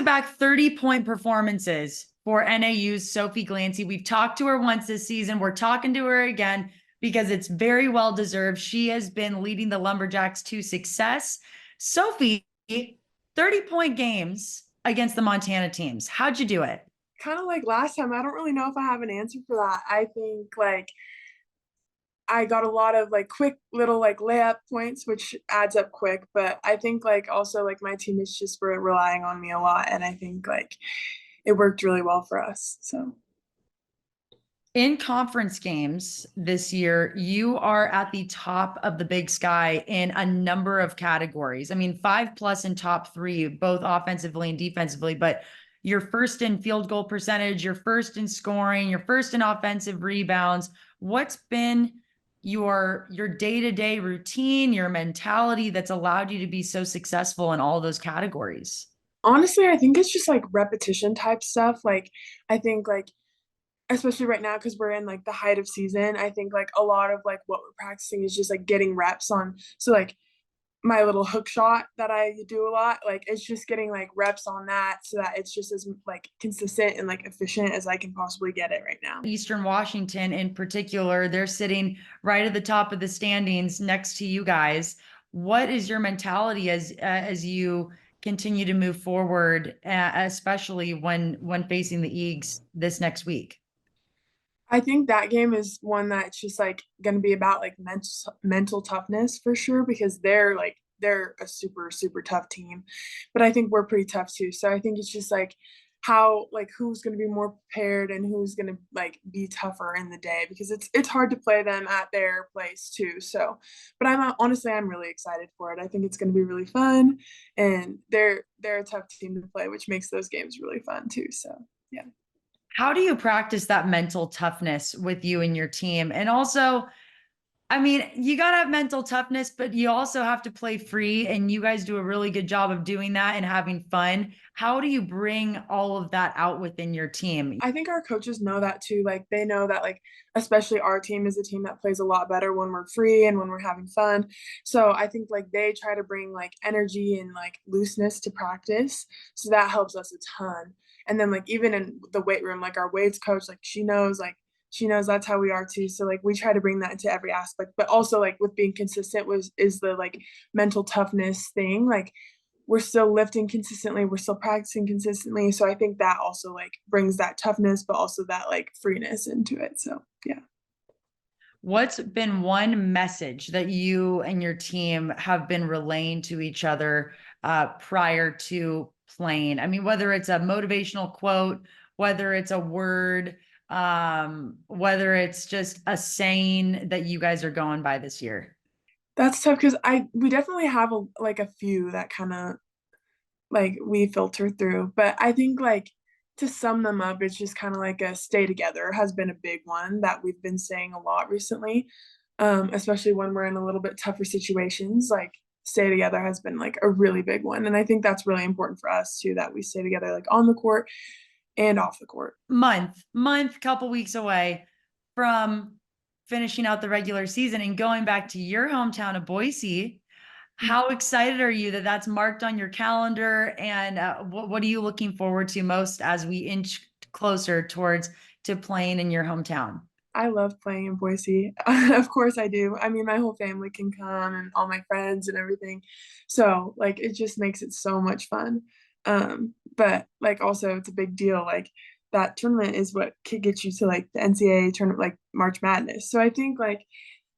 Back-to-back 30-point performances for NAU's Sophie Glancey. We've talked to her once this season. We're talking to her again because it's very well deserved. She has been leading the Lumberjacks to success. Sophie, 30-point games against the Montana teams. How'd you do it? Kind of like last time. I don't really know if I have an answer for that. I think like I got a lot of like quick little like layup points, which adds up quick. But I think like also like my teammates just were relying on me a lot, and I think like it worked really well for us. So In conference games this year, you are at the top of the Big Sky in a number of categories. I mean, 5+ in top three, both offensively and defensively, but you're first in field goal percentage, you're first in scoring, you're first in offensive rebounds. What's been your day-to-day routine, your mentality that's allowed you to be so successful in all those categories? honestly, I think it's just like repetition type stuff. Like I think like especially right now because we're in like the height of season, I think like a lot of like what we're practicing is just like getting reps on. So like my little hook shot that I do a lot, like it's just getting like reps on that so that it's just as like consistent and like efficient as I can possibly get it right now. Eastern Washington in particular, they're sitting right at the top of the standings next to you guys. What is your mentality as you continue to move forward, especially when facing the Eags this next week? I think that game is one that's just like going to be about like mental toughness for sure because they're a super tough team, but I think we're pretty tough too. So I think it's just like how like who's going to be more prepared and who's going to like be tougher in the day because it's hard to play them at their place too. So, but I'm honestly I'm really excited for it. I think it's going to be really fun, and they're a tough team to play, which makes those games really fun too. So yeah. How do you practice that mental toughness with you and your team? And also, I mean, you got to have mental toughness, but you also have to play free. And you guys do a really good job of doing that and having fun. How do you bring all of that out within your team? I think our coaches know that too. Like they know that like especially our team is a team that plays a lot better when we're free and when we're having fun. So I think like they try to bring like energy and like looseness to practice. So that helps us a ton. And then like even in the weight room, like our weights coach, like she knows that's how we are too. So like we try to bring that into every aspect, but also like with being consistent was is the like mental toughness thing. Like we're still lifting consistently, we're still practicing consistently, so I think that also like brings that toughness but also that like freeness into it. So yeah. What's been one message that you and your team have been relaying to each other prior to playing? I mean, whether it's a motivational quote, whether it's a word, whether it's just a saying that you guys are going by this year. That's tough because I we definitely have a few that kind of like we filter through, but I think like to sum them up it's just kind of like a stay together has been a big one that we've been saying a lot recently, especially when we're in a little bit tougher situations. Like stay together has been like a really big one, and I think that's really important for us too, that we stay together like on the court and off the court. Couple weeks away from finishing out the regular season and going back to your hometown of Boise. How excited are you that that's marked on your calendar? And what are you looking forward to most as we inch closer towards to playing in your hometown? I love playing in Boise. Of course I do. I mean, my whole family can come and all my friends and everything. So, like, it just makes it so much fun. But like also it's a big deal. Like that tournament is what could get you to like the NCAA tournament, like March Madness. So I think like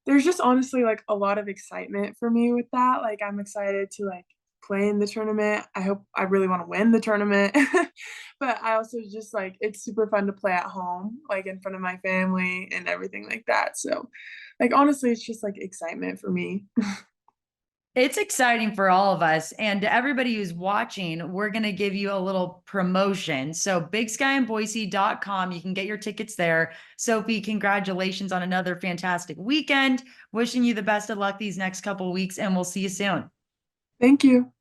there's just honestly like a lot of excitement for me with that. Like I'm excited to like play in the tournament. I really want to win the tournament. But I also just like it's super fun to play at home, like in front of my family and everything like that. So like honestly it's just like excitement for me. It's exciting for all of us. And to everybody who's watching, we're going to give you a little promotion. So bigskyandboise.com, you can get your tickets there. Sophie, congratulations on another fantastic weekend. Wishing you the best of luck these next couple of weeks, and we'll see you soon. Thank you.